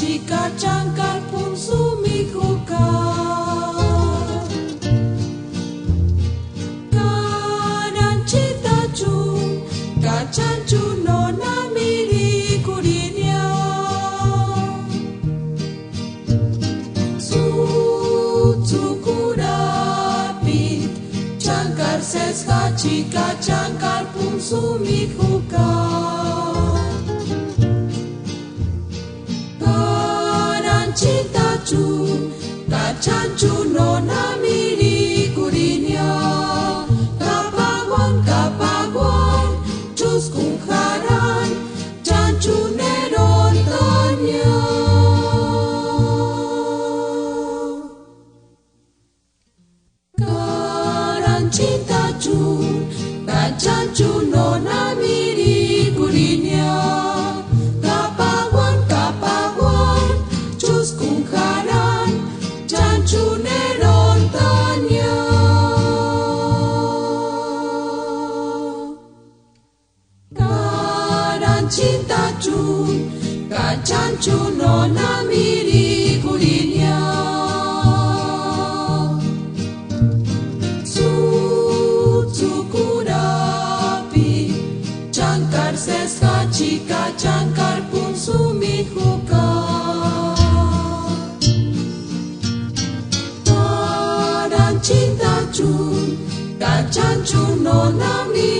Jika cangkar pun sumikuka kanan cita cu kacan cu nona miri kurinya suku dapit cangkar seska jika cangkar pun sumikuka cinta cu kacan cu nona miri kurinya kapaguan cus kungkaran can cu neron tanya karan cinta cu kacan cu nona miri kurinya cinta cu kacan cu nona miri kurinya suku dapi cangkar seska jika cangkar pun sumikuka kanan cinta cu kacan cu nona miri